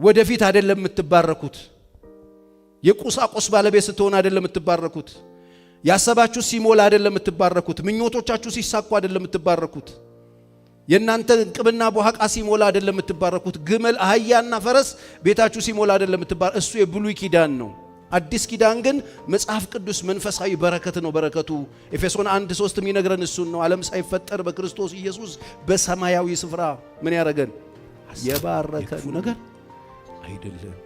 ወደፊት አይደለም የምትባረኩት። የቁሳቁስ ባለቤት ስትሆን አይደለም የምትባረኩት። ያሰባችሁ ሲሞላ አይደለም የምትባረኩት። ምኞቶቻችሁ ሲሳኩ አይደለም የምትባረኩት። የእናንተ እንቅብና በኋቃ ሲሞላ አይደለም የምትባረኩት። ግመል አህያና ፈረስ ቤታችሁ ሲሞላ አይደለም የምትባረኩት። እሱ የብሉይ ኪዳን ነው። አዲስ ኪዳን ግን መጽሐፍ ቅዱስ መንፈሳዊ በረከት ነው። በረከቱ ኤፌሶን 1:3 የሚነግረን እሱን ነው። ዓለም ሳይፈጠር በክርስቶስ ኢየሱስ በሰማያዊ ስፍራ ምን ያረገን? የባረከን ነገር አይደለም።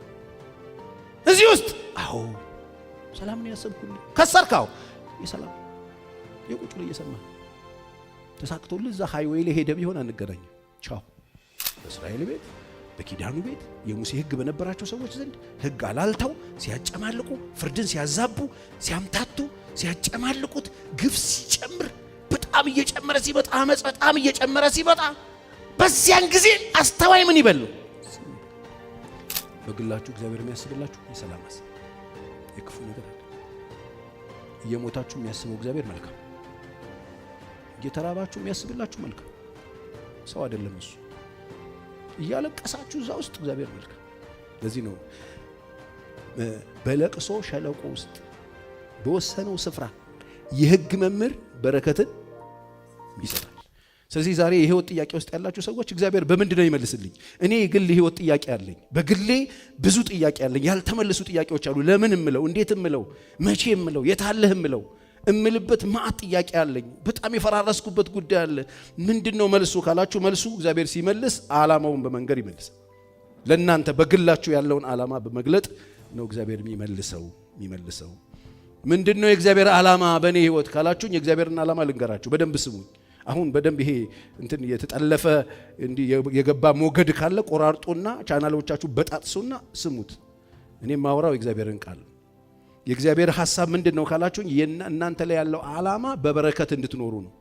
እዚህ ውስጥ አዎ ሰላም ነው ያሰብኩልህ። ከሰርካው የሰላም የቁጭ ብሎ እየሰማ ተሳክቶልህ እዛ ሃይዌይ ላይ ሄደ ቢሆን አንገናኝም። ቻው። በእስራኤል ቤት በኪዳኑ ቤት የሙሴ ሕግ በነበራቸው ሰዎች ዘንድ ሕግ አላልተው ሲያጨማልቁ፣ ፍርድን ሲያዛቡ፣ ሲያምታቱ፣ ሲያጨማልቁት፣ ግፍ ሲጨምር፣ በጣም እየጨመረ ሲመጣ፣ አመጽ በጣም እየጨመረ ሲመጣ፣ በዚያን ጊዜ አስተዋይ ምን ይበሉ? በግላችሁ እግዚአብሔር የሚያስብላችሁ የሰላም ሐሳብ የክፉ ነገር አይደለም። እየሞታችሁ የሚያስበው እግዚአብሔር መልካም፣ እየተራባችሁ የሚያስብላችሁ መልካም ሰው አይደለም እሱ። እያለቀሳችሁ እዛ ውስጥ እግዚአብሔር መልካም። ለዚህ ነው በለቅሶ ሸለቆ ውስጥ በወሰነው ስፍራ የሕግ መምህር በረከትን ይሰጣል። ስለዚህ ዛሬ የህይወት ጥያቄ ውስጥ ያላችሁ ሰዎች እግዚአብሔር በምንድን ነው ይመልስልኝ? እኔ የግል ህይወት ጥያቄ አለኝ። በግሌ ብዙ ጥያቄ አለኝ። ያልተመለሱ ጥያቄዎች አሉ። ለምን እምለው፣ እንዴት እምለው፣ መቼ እምለው፣ የታለህ እምለው እምልበት ማዕት ጥያቄ አለኝ። በጣም የፈራረስኩበት ጉዳይ አለ። ምንድነው መልሱ ካላችሁ፣ መልሱ እግዚአብሔር ሲመልስ ዓላማውን በመንገር ይመልሳል። ለእናንተ በግላችሁ ያለውን ዓላማ በመግለጥ ነው እግዚአብሔር የሚመልሰው። ምንድነው የእግዚአብሔር ዓላማ በእኔ ህይወት ካላችሁኝ፣ የእግዚአብሔርን ዓላማ ልንገራችሁ። በደንብ ስሙኝ። አሁን በደንብ ይሄ እንትን የተጠለፈ እንዲ የገባ ሞገድ ካለ ቆራርጦና ቻናሎቻችሁ በጣጥሱና ስሙት። እኔ ማወራው የእግዚአብሔርን ቃል። የእግዚአብሔር ሐሳብ ምንድነው ካላችሁኝ፣ እናንተ ላይ ያለው ዓላማ በበረከት እንድትኖሩ ነው።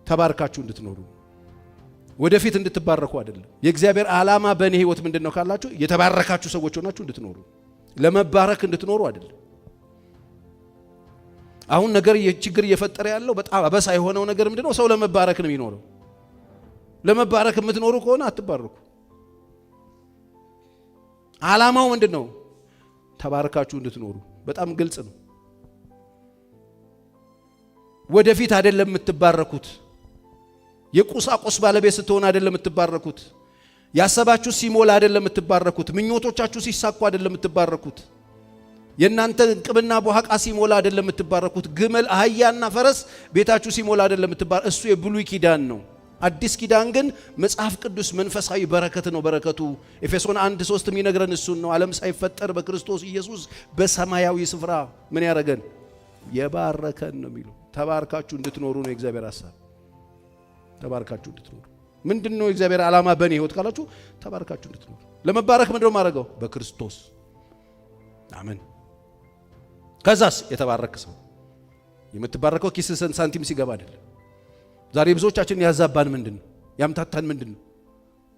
ተባርካችሁ እንድትኖሩ፣ ወደፊት እንድትባረኩ አይደለም። የእግዚአብሔር ዓላማ በእኔ ህይወት ምንድነው ካላችሁ፣ የተባረካችሁ ሰዎች ሆናችሁ እንድትኖሩ፣ ለመባረክ እንድትኖሩ አይደለም። አሁን ነገር ችግር እየፈጠረ ያለው በጣም አበሳ የሆነው ነገር ምንድነው? ሰው ለመባረክ ነው የሚኖረው። ለመባረክ የምትኖሩ ከሆነ አትባረኩ። ዓላማው ምንድነው? ተባረካችሁ እንድትኖሩ። በጣም ግልጽ ነው። ወደፊት አይደለም የምትባረኩት። የቁሳቁስ ባለቤት ስትሆን አይደለም የምትባረኩት። ያሰባችሁ ሲሞላ አይደለም የምትባረኩት። ምኞቶቻችሁ ሲሳኩ አይደለም የምትባረኩት። የእናንተ እንቅብና በኋቃ ሲሞላ አይደለም የምትባረኩት። ግመል አህያና ፈረስ ቤታችሁ ሲሞላ አይደለም የምትባረኩት። እሱ የብሉይ ኪዳን ነው። አዲስ ኪዳን ግን መጽሐፍ ቅዱስ መንፈሳዊ በረከት ነው። በረከቱ ኤፌሶን 1:3 የሚነግረን እሱን ነው። ዓለም ሳይፈጠር በክርስቶስ ኢየሱስ በሰማያዊ ስፍራ ምን ያረገን? የባረከን ነው የሚለው። ተባርካችሁ እንድትኖሩ ነው የእግዚአብሔር ሐሳብ። ተባርካችሁ እንድትኖሩ። ምንድነው የእግዚአብሔር ዓላማ በእኔ ህይወት ካላችሁ፣ ተባርካችሁ እንድትኖሩ። ለመባረክ ምንድነው ማረገው? በክርስቶስ አሜን። ከዛስ የተባረከ ሰው የምትባረከው ኪስ ሳንቲም ሲገባ አይደለም። ዛሬ ብዙዎቻችን ያዛባን ምንድነው? ያምታታን ምንድነው?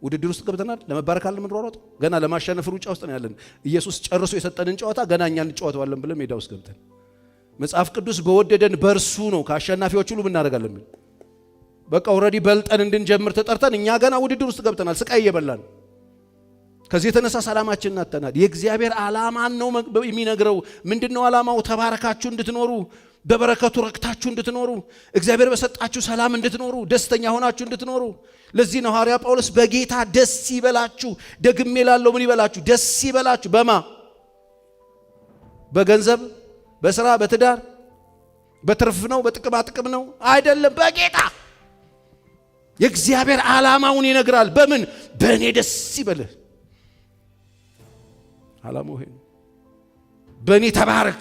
ውድድር ውስጥ ገብተናል። ለመባረክ አለ ምን ሮሮጥ ገና ለማሸነፍ ሩጫ ውስጥ ነው ያለን። ኢየሱስ ጨርሶ የሰጠንን ጨዋታ ገና እኛ እንጫወተዋለን ብለን ሜዳ ውስጥ ገብተን፣ መጽሐፍ ቅዱስ በወደደን በእርሱ ነው ከአሸናፊዎች ሁሉ ምን እናደርጋለን? በቃ ኦልሬዲ በልጠን እንድንጀምር ተጠርተን እኛ ገና ውድድር ውስጥ ገብተናል። ስቃይ እየበላን ከዚህ የተነሳ ሰላማችንን አጥተናል። የእግዚአብሔር ዓላማን ነው የሚነግረው። ምንድነው ዓላማው? ተባረካችሁ እንድትኖሩ፣ በበረከቱ ረክታችሁ እንድትኖሩ፣ እግዚአብሔር በሰጣችሁ ሰላም እንድትኖሩ፣ ደስተኛ ሆናችሁ እንድትኖሩ። ለዚህ ነው ሐዋርያ ጳውሎስ በጌታ ደስ ይበላችሁ፣ ደግሜ እላለሁ ምን ይበላችሁ? ደስ ይበላችሁ። በማ? በገንዘብ፣ በስራ፣ በትዳር፣ በትርፍ ነው፣ በጥቅማ ጥቅም ነው አይደለም። በጌታ የእግዚአብሔር ዓላማውን ይነግራል። በምን? በእኔ ደስ ይበልህ። ዓላማው ይሄ ነው። በእኔ ተባረክ።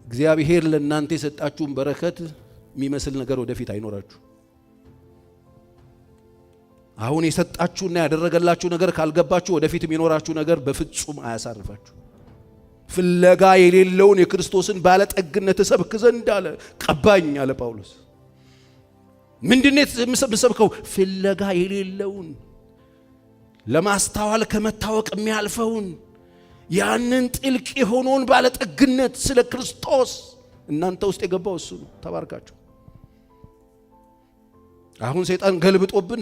እግዚአብሔር ለእናንተ የሰጣችሁን በረከት የሚመስል ነገር ወደፊት አይኖራችሁ። አሁን የሰጣችሁና ያደረገላችሁ ነገር ካልገባችሁ ወደፊት የሚኖራችሁ ነገር በፍጹም አያሳርፋችሁ። ፍለጋ የሌለውን የክርስቶስን ባለጠግነት ሰብክ ዘንድ አለ ቀባኝ አለ ጳውሎስ። ምንድነው የምሰብከው? ፍለጋ የሌለውን ለማስተዋል ከመታወቅ የሚያልፈውን ያንን ጥልቅ የሆነውን ባለጠግነት ስለ ክርስቶስ እናንተ ውስጥ የገባው እሱ ነው። ተባርካችሁ አሁን ሰይጣን ገልብጦብን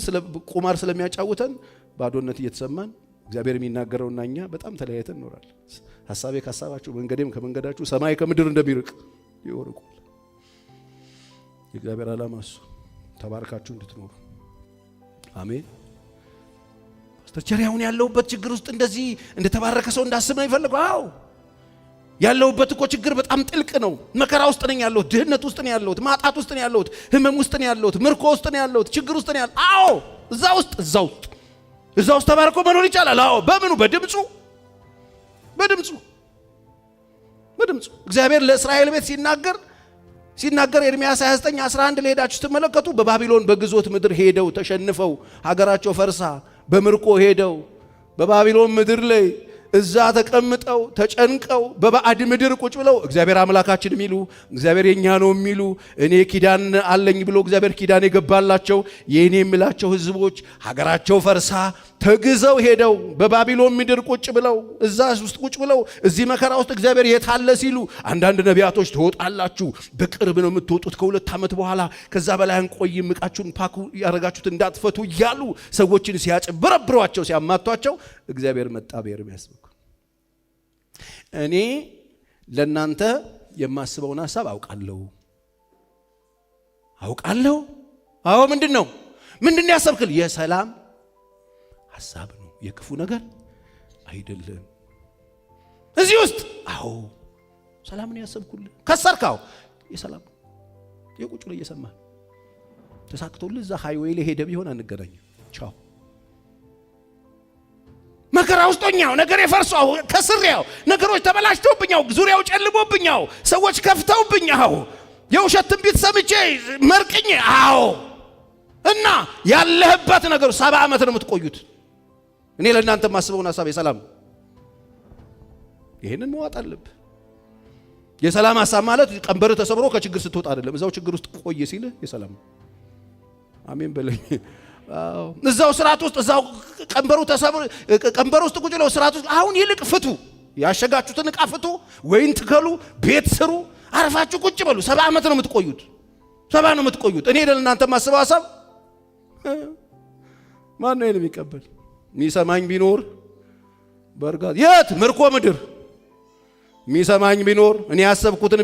ቁማር ስለሚያጫውተን ባዶነት እየተሰማን እግዚአብሔር የሚናገረውና እኛ በጣም ተለያይተን እንኖራለን። ሐሳቤ ከሐሳባችሁ መንገዴም ከመንገዳችሁ ሰማይ ከምድር እንደሚርቅ ይወርቁል። የእግዚአብሔር ዓላማ እሱ ተባርካችሁ እንድትኖሩ አሜን። ፓስተር ቸሪ አሁን ያለሁበት ችግር ውስጥ እንደዚህ እንደተባረከ ሰው እንዳስብ ነው ይፈልገው። አዎ ያለሁበት እኮ ችግር በጣም ጥልቅ ነው። መከራ ውስጥ ነኝ ያለሁት፣ ድህነት ውስጥ ነኝ ያለሁት፣ ማጣት ውስጥ ነኝ ያለሁት፣ ህመም ውስጥ ነኝ ያለሁት፣ ምርኮ ውስጥ ነኝ ያለሁት፣ ችግር ውስጥ ነኝ ያለሁት። አዎ እዛ ውስጥ ተባርኮ መኖር ይቻላል። አዎ በምኑ? በድምፁ እግዚአብሔር ለእስራኤል ቤት ሲናገር ኤርምያስ 29:11 ለሄዳችሁ ስትመለከቱ በባቢሎን በግዞት ምድር ሄደው ተሸንፈው ሀገራቸው ፈርሳ በምርኮ ሄደው በባቢሎን ምድር ላይ እዛ ተቀምጠው ተጨንቀው በባዕድ ምድር ቁጭ ብለው እግዚአብሔር አምላካችን የሚሉ እግዚአብሔር የኛ ነው የሚሉ እኔ ኪዳን አለኝ ብሎ እግዚአብሔር ኪዳን የገባላቸው የኔ የሚላቸው ህዝቦች ሀገራቸው ፈርሳ ተግዘው ሄደው በባቢሎን ምድር ቁጭ ብለው እዛ ውስጥ ቁጭ ብለው እዚህ መከራ ውስጥ እግዚአብሔር የታለ ሲሉ አንዳንድ ነቢያቶች ትወጣላችሁ፣ በቅርብ ነው የምትወጡት ከ2 ዓመት በኋላ ከዛ በላይ አንቆይም፣ ዕቃችሁን ፓኩ ያረጋችሁት እንዳትፈቱ እያሉ ሰዎችን ሲያጭበረብሯቸው ሲያማቷቸው እግዚአብሔር መጣ በኤርምያስ በኩል። እኔ ለእናንተ የማስበውን ሐሳብ አውቃለሁ። አዎ ምንድን ያሰብክል? የሰላም ሐሳብ ነው፣ የክፉ ነገር አይደለም። እዚህ ውስጥ አዎ ሰላም ነው ያሰብኩልህ። ከሰርካው የሰላም የቁጭ ላይ እየሰማህ ተሳክቶልህ እዛ ሃይዌይ ላይ ሄደ ቢሆን አንገናኝም። ቻው መከራ ውስጥኛው ነገር የፈርሷው ከስሪያው ነገሮች ተበላሽተውብኛው ዙሪያው ጨልሞብኛው ሰዎች ከፍተውብኛው የውሸት ትንቢት ሰምቼ መርቅኝ። አዎ እና ያለህበት ነገር 70 ዓመት ነው የምትቆዩት። እኔ ለእናንተ ማስበውን ሐሳብ የሰላም ይሄንን መዋጥ አለብህ። የሰላም ሐሳብ ማለት ቀንበር ተሰብሮ ከችግር ስትወጣ አይደለም። እዛው ችግር ውስጥ ቆይ ሲልህ የሰላም አሜን በለኝ። እዛው ስርዓት ውስጥ እዛው ቀንበሩ ተሰብሮ ቀንበሩ ውስጥ ቁጭ ብለው ስርዓት ውስጥ አሁን ይልቅ ፍቱ፣ ያሸጋችሁትን ዕቃ ፍቱ፣ ወይን ትከሉ፣ ቤት ስሩ፣ አርፋችሁ ቁጭ በሉ። 70 ዓመት ነው የምትቆዩት። 70 ነው የምትቆዩት። እኔ ለእናንተ ማስበው ሐሳብ ማን ነው የሚቀበል? የሚሰማኝ ቢኖር በርጋት የት ምርኮ ምድር የሚሰማኝ ቢኖር እኔ ያሰብኩትን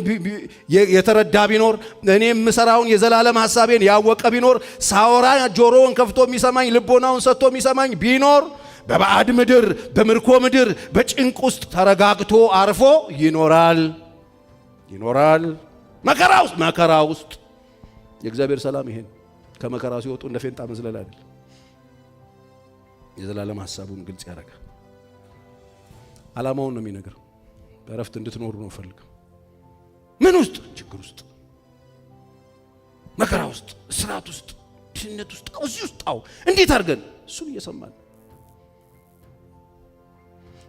የተረዳ ቢኖር እኔ የምሰራውን የዘላለም ሐሳቤን ያወቀ ቢኖር ሳወራ ጆሮውን ከፍቶ የሚሰማኝ ልቦናውን ሰጥቶ የሚሰማኝ ቢኖር በባዕድ ምድር በምርኮ ምድር በጭንቅ ውስጥ ተረጋግቶ አርፎ ይኖራል። መከራ ውስጥ የእግዚአብሔር ሰላም ይሄን ከመከራ ሲወጡ እንደ ፌንጣ መዝለል አይደል፣ የዘላለም ሐሳቡን ግልጽ ያደርጋል። ዓላማውን ነው የሚነግረው። በረፍት እንድትኖሩ ነው ፈልገው። ምን ውስጥ? ችግር ውስጥ፣ መከራ ውስጥ፣ እስራት ውስጥ፣ ድህነት ውስጥ፣ እዚህ ውስጥ እንዴት አድርገን እሱን እየሰማን።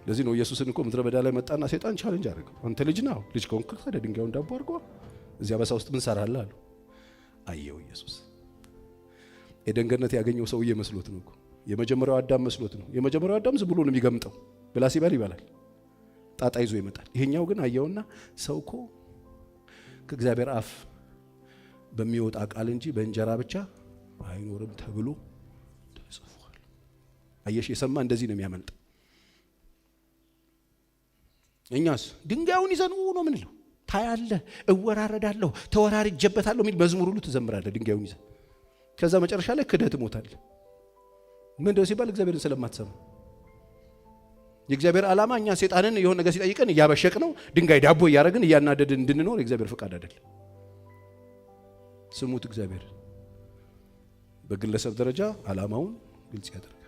ለዚህ ነው ኢየሱስን እኮ ምድረ በዳ ላይ መጣና ሰይጣን ቻሌንጅ አደረገው። አንተ ልጅ ነህ፣ ልጅ ከሆንክ ታዲያ ድንጋዩን ዳቦ አድርገው እዚያ በሳ ውስጥ ምን ሰራለህ አለው። አየው ኢየሱስ ኤደን ገነት ያገኘው ሰውዬ መስሎት ነው እኮ። የመጀመሪያው አዳም መስሎት ነው። የመጀመሪያው አዳም ዝም ብሎ ነው የሚገምጠው፣ ብላ ሲባል ይበላል፣ ጣጣ ይዞ ይመጣል። ይሄኛው ግን አየውና ሰው እኮ ከእግዚአብሔር አፍ በሚወጣ ቃል እንጂ በእንጀራ ብቻ አይኖርም ተብሎ ተጽፏል። አየሽ፣ የሰማ እንደዚህ ነው የሚያመልጥ። እኛስ ድንጋዩን ይዘን ነው ምን ነው ታያለህ፣ እወራረዳለሁ፣ ተወራርጀበታለሁ የሚል መዝሙር ሁሉ ትዘምራለህ ድንጋዩን ይዘን። ከዛ መጨረሻ ላይ ክደህ ትሞታለህ። ምን እንደው ሲባል እግዚአብሔርን ስለማትሰማ። የእግዚአብሔር ዓላማ እኛ ሰይጣንን የሆነ ነገር ሲጠይቀን እያበሸቅ ነው ድንጋይ ዳቦ እያደረግን እያናደድን እንድንኖር የእግዚአብሔር ፈቃድ አይደለም። ስሙት። እግዚአብሔር በግለሰብ ደረጃ ዓላማውን ግልጽ ያደርጋል።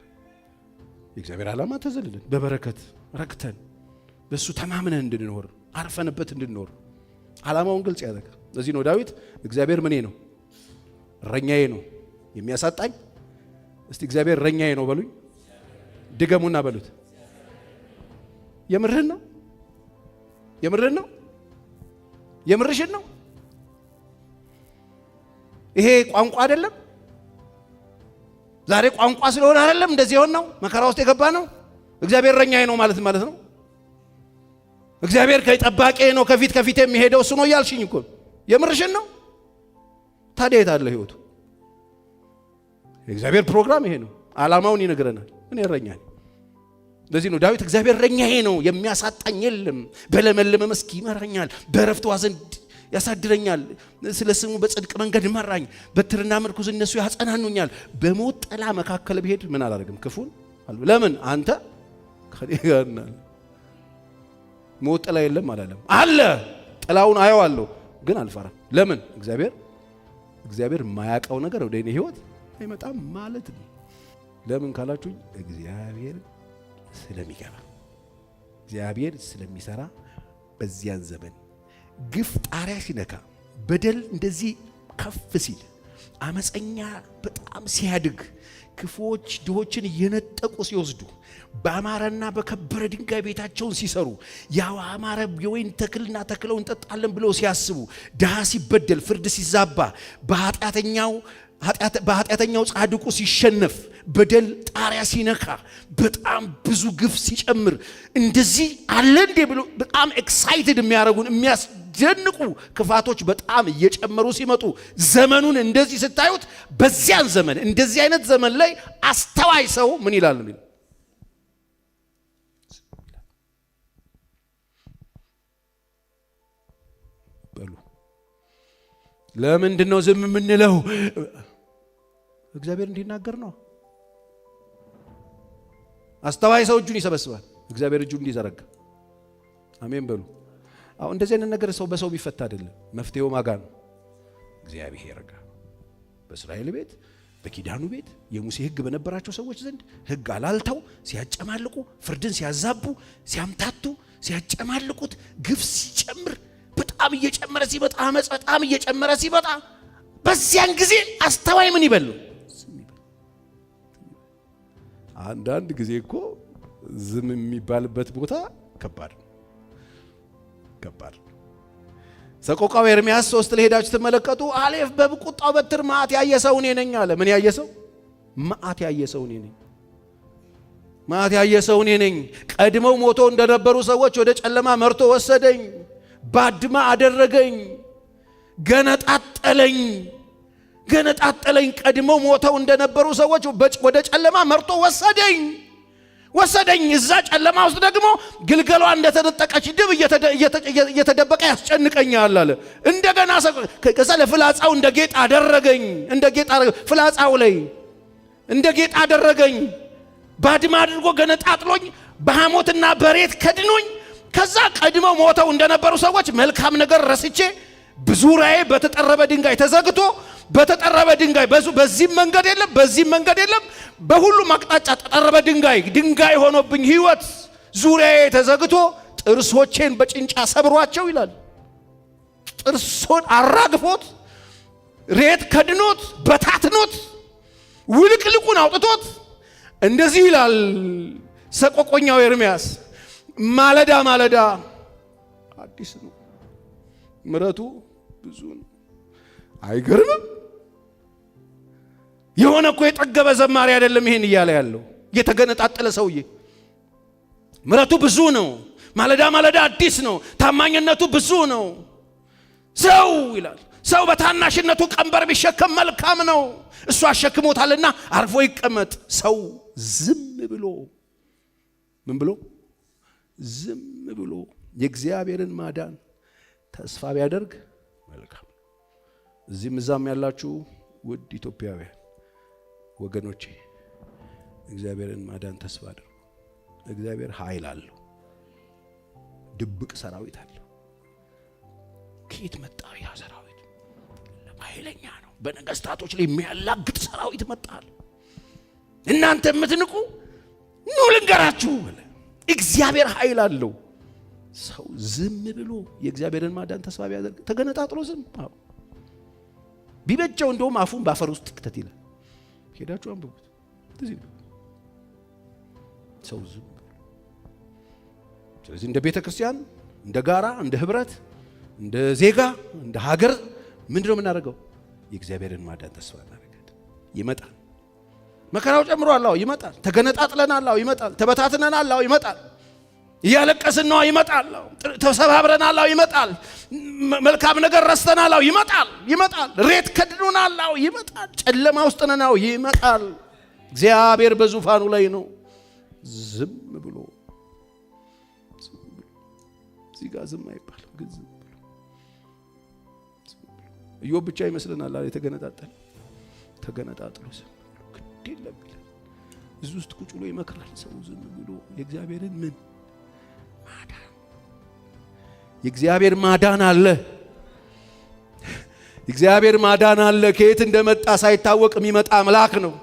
የእግዚአብሔር ዓላማ ተዘልለን በበረከት ረክተን በሱ ተማምነን እንድንኖር አርፈንበት እንድንኖር ዓላማውን ግልጽ ያደርጋል። ለዚህ ነው ዳዊት እግዚአብሔር ምኔ ነው? እረኛዬ ነው የሚያሳጣኝ። እስቲ እግዚአብሔር እረኛዬ ነው በሉኝ። ድገሙና በሉት። የምርህን ነው? የምርሽን ነው? ይሄ ቋንቋ አይደለም። ዛሬ ቋንቋ ስለሆነ አይደለም እንደዚህ ሆነ ነው መከራ ውስጥ የገባ ነው። እግዚአብሔር እረኛዬ ነው ማለት ነው። እግዚአብሔር ከጠባቂ ነው፣ ከፊት የሚሄደው እሱ ነው እያልሽኝ እኮ የምርሽን ነው? ታዲያ የት አለ ህይወቱ? የእግዚአብሔር ፕሮግራም ይሄ ነው። ዓላማውን ይነግረናል። እኔ እረኛ ነኝ። ለዚህ ነው ዳዊት እግዚአብሔር እረኛዬ ነው የሚያሳጣኝ የለም፣ በለመለመ መስክ ይመራኛል፣ በዕረፍት ውኃ ዘንድ ያሳድረኛል፣ ስለ ስሙ በጽድቅ መንገድ መራኝ፣ በትርና ምርኩዝ እነሱ ያጸናኑኛል፣ በሞት ጥላ መካከል ብሄድ ምን አላደርግም ክፉን። ለምን አንተ ከኔ ጋር ነህ። ሞት ጥላ የለም አላለም አለ። ጥላውን አየዋለሁ ግን አልፈራም። ለምን? እግዚአብሔር የማያውቀው ነገር ወደ እኔ ህይወት አይመጣም ማለት ነው። ለምን ካላችሁኝ እግዚአብሔር ስለሚገባ፣ እግዚአብሔር ስለሚሰራ። በዚያን ዘመን ግፍ ጣሪያ ሲነካ፣ በደል እንደዚህ ከፍ ሲል፣ አመፀኛ በጣም ሲያድግ፣ ክፉዎች ድሆችን እየነጠቁ ሲወስዱ፣ በአማረና በከበረ ድንጋይ ቤታቸውን ሲሰሩ፣ ያው አማረ የወይን ተክልና ተክለው እንጠጣለን ብለው ሲያስቡ፣ ድሃ ሲበደል፣ ፍርድ ሲዛባ፣ በኃጢአተኛው ጻድቁ ሲሸነፍ፣ በደል ጣሪያ ሲነካ፣ በጣም ብዙ ግፍ ሲጨምር፣ እንደዚህ አለ እንዴ ብሎ በጣም ኤክሳይትድ የሚያደርጉን የሚያስደንቁ ክፋቶች በጣም እየጨመሩ ሲመጡ፣ ዘመኑን እንደዚህ ስታዩት፣ በዚያን ዘመን እንደዚህ አይነት ዘመን ላይ አስተዋይ ሰው ምን ይላል? በሉ ለምንድን ነው ዝም የምንለው? እግዚአብሔር እንዲናገር ነው። አስተዋይ ሰው እጁን ይሰበስባል፣ እግዚአብሔር እጁን እንዲዘረጋ። አሜን በሉ። አሁን እንደዚህ አይነት ነገር ሰው በሰው ቢፈታ አይደለም። መፍትሄው ማጋ ነው? እግዚአብሔር ጋር። በእስራኤል ቤት በኪዳኑ ቤት የሙሴ ሕግ በነበራቸው ሰዎች ዘንድ ሕግ አላልተው ሲያጨማልቁ፣ ፍርድን ሲያዛቡ፣ ሲያምታቱ፣ ሲያጨማልቁት፣ ግፍ ሲጨምር፣ በጣም እየጨመረ ሲመጣ፣ አመጽ በጣም እየጨመረ ሲመጣ፣ በዚያን ጊዜ አስተዋይ ምን ይበል? አንዳንድ ጊዜ እኮ ዝም የሚባልበት ቦታ ከባድ ነው። ሰቆቃው ኤርምያስ 3 ላይ ሄዳችሁ ተመለከቱ። አሌፍ በቁጣው በትር መዓት ያየ ሰው እኔ ነኝ አለ። ምን ያየ ሰው? መዓት ያየ ሰው እኔ ነኝ። መዓት ያየ ሰው እኔ ነኝ። ቀድመው ሞቶ እንደነበሩ ሰዎች ወደ ጨለማ መርቶ ወሰደኝ፣ ባድማ አደረገኝ፣ ገነጣጠለኝ። ቀድመው ሞተው እንደነበሩ ሰዎች ወደ ጨለማ መርቶ ወሰደኝ። እዛ ጨለማ ውስጥ ደግሞ ግልገሏ እንደተነጠቀች ድብ እየተደበቀ ያስጨንቀኛል አለ። እንደገና ከዛ ለፍላጻው እንደ ጌጥ አደረገኝ። ፍላጻው ላይ እንደ ጌጥ አደረገኝ። ባድማ አድርጎ ገነጣጥሎኝ፣ በሐሞትና በሬት ከድኖኝ። ከዛ ቀድመው ሞተው እንደነበሩ ሰዎች መልካም ነገር ረስቼ፣ ብዙራዬ በተጠረበ ድንጋይ ተዘግቶ፣ በተጠረበ ድንጋይ በዚህም መንገድ የለም፣ በሁሉም አቅጣጫ ተጠረበ ድንጋይ ሆኖብኝ ህይወት ዙሪያዬ ተዘግቶ፣ ጥርሶቼን በጭንጫ ሰብሯቸው ይላል። ጥርሶን አራግፎት፣ ሬት ከድኖት፣ በታትኖት፣ ውልቅልቁን አውጥቶት፣ እንደዚህ ይላል ሰቆቆኛው ኤርምያስ፣ ማለዳ አዲስ ነው ምሕረቱ ብዙ ነው። አይገርምም? የሆነ እኮ የጠገበ ዘማሪ አይደለም ይሄን እያለ ያለው የተገነጣጠለ ሰውዬ። ምሕረቱ ብዙ ነው፣ ማለዳ አዲስ ነው፣ ታማኝነቱ ብዙ ነው። ሰው ይላል፣ ሰው በታናሽነቱ ቀንበር ቢሸከም መልካም ነው፣ እሱ አሸክሞታልና አርፎ ይቀመጥ። ሰው ዝም ብሎ ዝም ብሎ የእግዚአብሔርን ማዳን ተስፋ ቢያደርግ መልካም። እዚህም እዛም ያላችሁ ውድ ኢትዮጵያውያን ወገኖቼ እግዚአብሔርን ማዳን ተስፋ አድርጉ። እግዚአብሔር ኃይል አለው፣ ድብቅ ሰራዊት አለው። ከየት መጣ ያ ሰራዊት? ኃይለኛ ነው። በነገስታቶች ላይ የሚያላግጥ ሰራዊት መጣል። እናንተ የምትንቁ ኑ ልንገራችሁ፣ እግዚአብሔር ኃይል አለው። ሰው ዝም ብሎ የእግዚአብሔርን ማዳን ተስፋ ቢያደርግ ተገነጣጥሎ ዝም ቢበጀው እንደውም አፉን ባፈር ውስጥ ክተት ይላል። ሄዳችሁ አንብቡት። ሰው ዝም ብሎ። ስለዚህ እንደ ቤተ ክርስቲያን፣ እንደ ጋራ፣ እንደ ህብረት፣ እንደ ዜጋ፣ እንደ ሀገር ምንድነው የምናደርገው? የእግዚአብሔርን ማዳን ተስፋ እናደርጋለን። ይመጣል። መከራው ጨምሯል፣ አዎ ይመጣል። ተገነጣጥለናል፣ አዎ ይመጣል። ተበታትነናል፣ አዎ ይመጣል። እያለቀስን ነው ይመጣል። ተሰባብረናል ይመጣል። መልካም ነገር ረስተናል ይመጣል። ሬት ከድኖናል ይመጣል። ጨለማ ውስጥ ነን ይመጣል። እግዚአብሔር በዙፋኑ ላይ ነው። ዝም ብሎ እዚህ ጋር ዝም አይባልም። ግን ዝም ብሎ ኢዮብ ብቻ ይመስለናል ተገነጣጥሎ ዝም ብሎ ግድ የለም ይላል። እዚህ ውስጥ ቁጭ ብሎ ይመክራል ሰው ዝም ብሎ የእግዚአብሔርን ምን ማዳን የእግዚአብሔር ማዳን አለ። የእግዚአብሔር ማዳን አለ። ከየት እንደመጣ ሳይታወቅ የሚመጣ አምላክ ነው።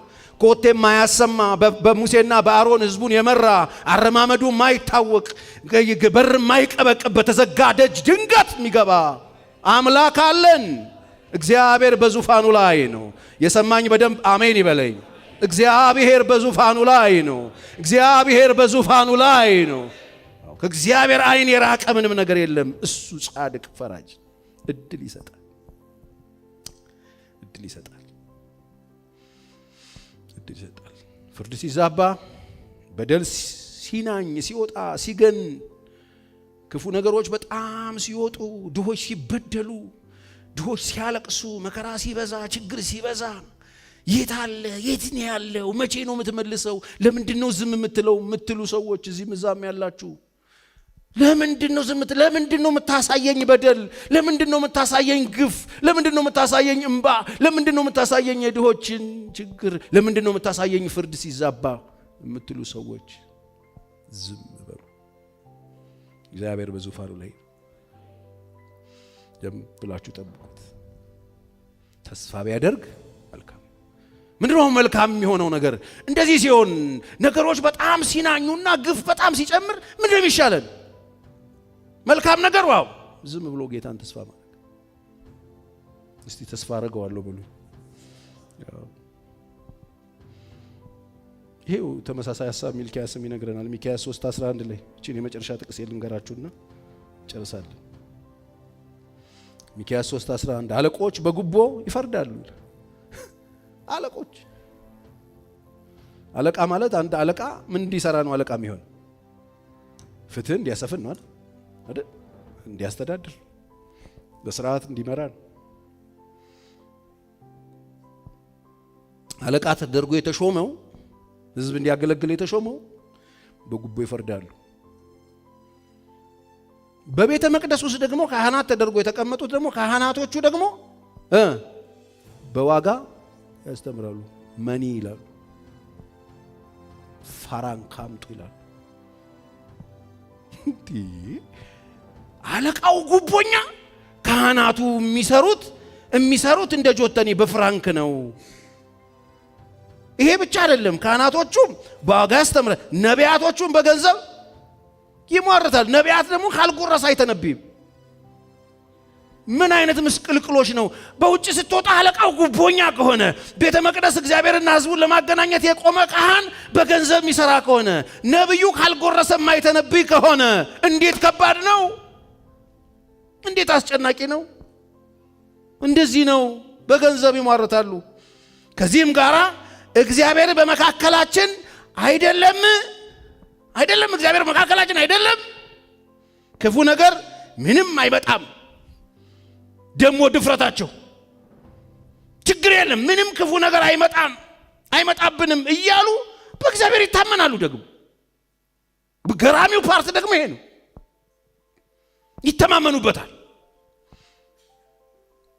ኮቴ ማያሰማ በሙሴና በአሮን ህዝቡን የመራ አረማመዱ ማይታወቅ በር ማይቀበቅ በተዘጋ ደጅ ድንገት የሚገባ አምላክ አለን። እግዚአብሔር በዙፋኑ ላይ ነው። የሰማኝ በደንብ አሜን ይበለኝ። እግዚአብሔር በዙፋኑ ላይ ነው። እግዚአብሔር በዙፋኑ ላይ ነው። ከእግዚአብሔር አይን የራቀ ምንም ነገር የለም። እሱ ጻድቅ ፈራጅ እድል ይሰጣል። ፍርድ ሲዛባ፣ በደል ሲናኝ ሲወጣ ሲገን፣ ክፉ ነገሮች በጣም ሲወጡ፣ ድሆች ሲበደሉ፣ ድሆች ሲያለቅሱ፣ መከራ ሲበዛ፣ ችግር ሲበዛ የት አለ የት ነው ያለው? መቼ ነው የምትመልሰው? ለምንድን ነው ዝም የምትለው? የምትሉ ሰዎች እዚህ ምዛም ያላችሁ ለምንድን ነው ዝም? ለምንድን ነው የምታሳየኝ በደል? ለምንድን ነው የምታሳየኝ ግፍ? ለምንድን ነው የምታሳየኝ እንባ? ለምንድን ነው የምታሳየኝ የድሆችን ችግር? ለምንድን ነው የምታሳየኝ ፍርድ ሲዛባ የምትሉ ሰዎች ዝም በሉ። እግዚአብሔር በዙፋኑ ላይ ደም ብላችሁ ጠብቁት። ተስፋ ቢያደርግ መልካም። ምንድነው መልካም የሚሆነው ነገር? እንደዚህ ሲሆን ነገሮች በጣም ሲናኙና ግፍ በጣም ሲጨምር ምንድነው ይሻላል? መልካም ነገር ዋው ዝም ብሎ ጌታን ተስፋ ማድረግ። እስቲ ተስፋ አደርገዋለሁ ብሉ። ይሄው ተመሳሳይ ሐሳብ ሚልኪያስም ይነግረናል። ሚልኪያስ 3:11 ላይ እቺን የመጨረሻ ጥቅስ ልንገራችሁና ጨርሳለን። ሚልኪያስ 3:11 አለቆች በጉቦ ይፈርዳሉ። አለቃ ማለት አንድ አለቃ ምን እንዲሰራ ነው አለቃ የሚሆን? ፍትህ እንዲያሰፍን ነው አይደል? እንዲያስተዳድር፣ በስርዓት እንዲመራ ነው። አለቃ ተደርጎ የተሾመው ህዝብ እንዲያገለግል የተሾመው በጉቦ ይፈርዳሉ። በቤተ መቅደስ ውስጥ ደግሞ ካህናት ተደርጎ የተቀመጡት ደግሞ ካህናቶቹ ደግሞ በዋጋ ያስተምራሉ። መኒ ይላሉ፣ ፋራንክ አምጡ ይላሉ። አለቃው ጉቦኛ፣ ካህናቱ የሚሰሩት እንደ ጆተኒ በፍራንክ ነው። ይሄ ብቻ አይደለም፣ ካህናቶቹም በዋጋ ያስተምራል፣ ነቢያቶቹም በገንዘብ ይሟርታል። ነቢያት ደግሞ ካልጎረሰ አይተነብይም። ምን አይነት ምስቅልቅሎች ነው! በውጭ ስትወጣ አለቃው ጉቦኛ ከሆነ፣ ቤተ መቅደስ እግዚአብሔርና ሕዝቡን ለማገናኘት የቆመ ካህን በገንዘብ የሚሰራ ከሆነ፣ ነብዩ ካልጎረሰ የማይተነብይ ከሆነ እንዴት ከባድ ነው! እንዴት አስጨናቂ ነው! እንደዚህ ነው፣ በገንዘብ ይሟርታሉ። ከዚህም ጋራ እግዚአብሔር በመካከላችን አይደለም፣ እግዚአብሔር በመካከላችን አይደለም። ክፉ ነገር ምንም አይመጣም። ደሞ ድፍረታቸው ችግር የለም፣ ምንም ክፉ ነገር አይመጣብንም እያሉ በእግዚአብሔር ይታመናሉ። ደግሞ ገራሚው ፓርት ደግሞ ይሄ ነው፣ ይተማመኑበታል።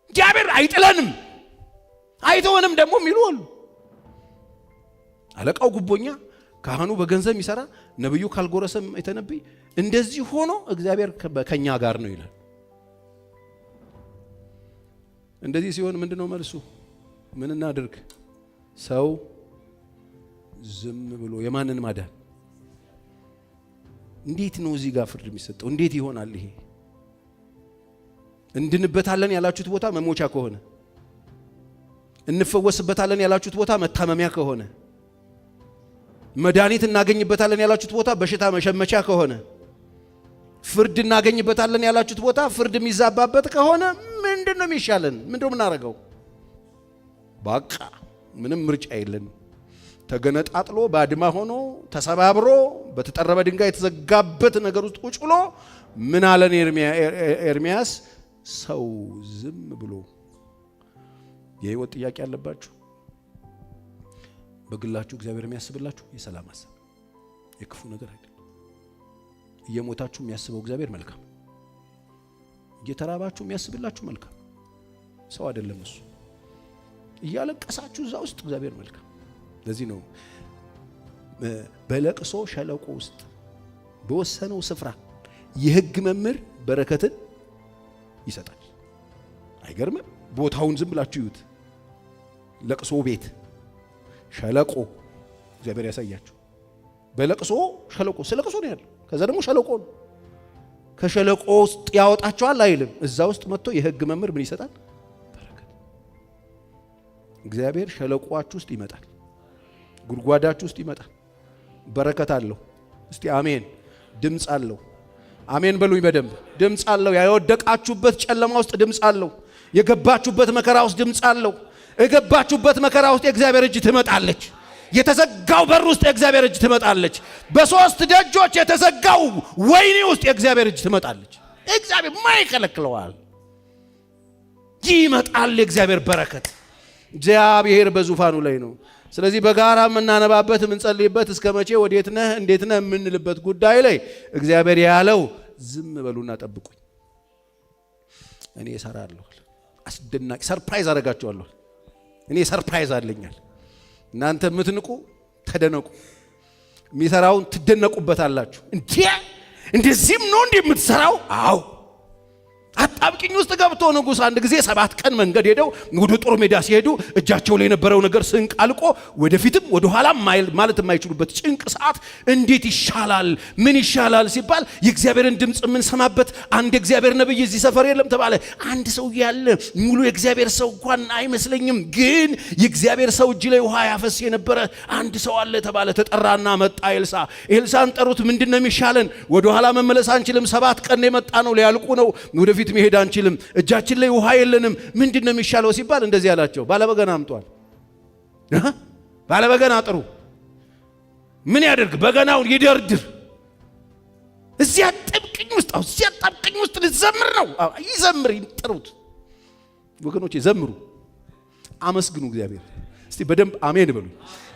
እግዚአብሔር አይጥለንም አይተወንም ደግሞ የሚሉ አሉ። አለቃው ጉቦኛ፣ ካህኑ በገንዘብ የሚሰራ፣ ነብዩ ካልጎረሰም አይተነብይ። እንደዚህ ሆኖ እግዚአብሔር ከኛ ጋር ነው ይላል። እንደዚህ ሲሆን ምንድነው መልሱ? ምን እናድርግ? ሰው ዝም ብሎ የማንን ማዳን? እንዴት ነው እዚህ ጋር ፍርድ የሚሰጠው? እንዴት ይሆናል ይሄ? እንድንበታለን ያላችሁት ቦታ መሞቻ ከሆነ፣ እንፈወስበታለን ያላችሁት ቦታ መታመሚያ ከሆነ፣ መድኃኒት እናገኝበታለን ያላችሁት ቦታ በሽታ መሸመቻ ከሆነ፣ ፍርድ እናገኝበታለን ያላችሁት ቦታ ፍርድ የሚዛባበት ከሆነ ምንድነው የሚሻለን? ምንድነው የምናደርገው? በቃ ምንም ምርጫ የለን። ተገነጣጥሎ ባድማ ሆኖ ተሰባብሮ በተጠረበ ድንጋይ የተዘጋበት ነገር ውስጥ ቁጭ ብሎ ምን አለን ኤርሚያስ? ሰው ዝም ብሎ የህይወት ጥያቄ ያለባችሁ በግላችሁ እግዚአብሔር የሚያስብላችሁ የሰላም ሐሳብ የክፉ ነገር አይደለም። እየሞታችሁ የሚያስበው እግዚአብሔር መልካም፣ እየተራባችሁ የሚያስብላችሁ መልካም ሰው አይደለም እሱ። እያለቀሳችሁ እዛ ውስጥ እግዚአብሔር መልካም። ለዚህ ነው በለቅሶ ሸለቆ ውስጥ በወሰነው ስፍራ የሕግ መምህር በረከትን ይሰጣል። አይገርምም? ቦታውን ዝም ብላችሁ ይዩት። ለቅሶ ቤት ሸለቆ እግዚአብሔር ያሳያችሁ። በለቅሶ ሸለቆ ስለቅሶ ነው ያለው። ከዛ ደግሞ ሸለቆ ነው። ከሸለቆ ውስጥ ያወጣቸዋል አይልም። እዛ ውስጥ መጥቶ የሕግ መምህር ምን ይሰጣል? በረከት። እግዚአብሔር ሸለቆአችሁ ውስጥ ይመጣል፣ ጉድጓዳችሁ ውስጥ ይመጣል። በረከት አለው። እስቲ አሜን። ድምጽ አለው። አሜን በሉኝ በደንብ። ድምጽ አለው። ያወደቃችሁበት ጨለማ ውስጥ ድምጽ አለው። የገባችሁበት መከራ ውስጥ ድምጽ አለው። የገባችሁበት መከራ ውስጥ የእግዚአብሔር እጅ ትመጣለች። የተዘጋው በር ውስጥ የእግዚአብሔር እጅ ትመጣለች። በሶስት ደጆች የተዘጋው ወይኒ ውስጥ የእግዚአብሔር እጅ ትመጣለች። እግዚአብሔር ማይከለክለዋል። ይመጣል የእግዚአብሔር በረከት። እግዚአብሔር በዙፋኑ ላይ ነው። ስለዚህ በጋራ የምናነባበት የምንጸልይበት እስከ መቼ ወዴት ነህ እንዴት ነህ የምንልበት ጉዳይ ላይ እግዚአብሔር ያለው ዝም በሉና ጠብቁኝ፣ እኔ እሰራለሁ። አስደናቂ ሰርፕራይዝ አደርጋቸዋለሁ። እኔ ሰርፕራይዝ አለኛል። እናንተ የምትንቁ ተደነቁ፣ የሚሰራውን ትደነቁበታላችሁ። እንደዚህም ነው የምትሰራው? አዎ። አጣብቂኝ ውስጥ ገብቶ ንጉሥ አንድ ጊዜ 7 ቀን መንገድ ሄደው ወደ ጦር ሜዳ ሲሄዱ እጃቸው ላይ የነበረው ነገር ስንቅ አልቆ ወደፊትም ወደ ኋላም ማለት የማይችሉበት ጭንቅ ሰዓት እንዴት ይሻላል ምን ይሻላል ሲባል የእግዚአብሔርን ድምጽ የምንሰማበት አንድ የእግዚአብሔር ነብይ እዚህ ሰፈር የለም ተባለ። አንድ ሰው ያለ ሙሉ የእግዚአብሔር ሰው እንኳን አይመስለኝም፣ ግን የእግዚአብሔር ሰው እጅ ላይ ውሃ ያፈስ የነበረ አንድ ሰው አለ ተባለ። ተጠራና መጣ። ኤልሳን ጠሩት። ምንድነው የሚሻለን? ወደ ኋላ መመለስ አንችልም፣ 7 ቀን የመጣ ነው፣ ሊያልቁ ነው፣ ወደፊት መሄድ አንችልም፣ እጃችን ላይ ውሃ የለንም፣ ምንድነው የሚሻለው ሲባል እንደዚህ ያላቸው፣ ባለበገና አምጧል። ባለበገና ጥሩ። ምን ያደርግ? በገናውን ይደርድር። እዚያ ጥብቅኝ ውስጥ ልዘምር ነው። ይዘምር፣ ይጥሩት። ወገኖቼ ዘምሩ፣ አመስግኑ እግዚአብሔር። እስቲ በደንብ አሜን በሉ።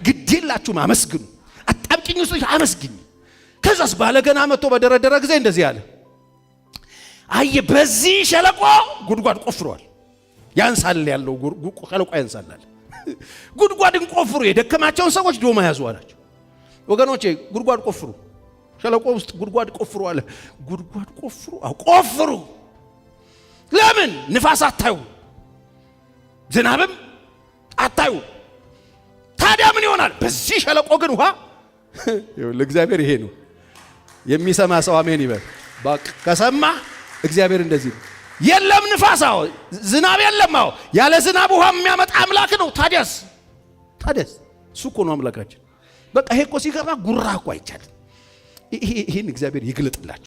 ግዴላችሁም አመስግኑ። አጣብቅኝ ውስጥ አመስግኝ። ከዛስ ባለገና መጥቶ በደረደረ ጊዜ እንደዚህ ያለ አየ፣ በዚህ ሸለቆ ጉድጓድ ቆፍሯል። ያንሳል ያለው ሸለቆ ያንሳል። ጉድጓድን ቆፍሩ፣ የደከማቸውን ሰዎች ዶማ ያዙ አላቸው። ወገኖቼ ጉድጓድ ቆፍሩ፣ ሸለቆ ውስጥ ጉድጓድ ቆፍሩ አለ። ጉድጓድ ቆፍሩ፣ ቆፍሩ። ለምን? ንፋስ አታዩ፣ ዝናብም አታዩ። ታዲያ ምን ይሆናል? በዚህ ሸለቆ ግን ውሃ። ለእግዚአብሔር ይሄ ነው የሚሰማ ሰው አሜን ይበል። በቃ ከሰማ እግዚአብሔር እንደዚህ ነው። የለም ንፋስ፣ ዝናብ የለም። ያለ ዝናብ ውሃ የሚያመጣ አምላክ ነው። ታዲያስ እሱ እኮ ነው አምላካችን። በቃ ይሄ እኮ ሲገባ ጉራ እኮ አይቻልም። ይሄን እግዚአብሔር ይግለጥላችሁ።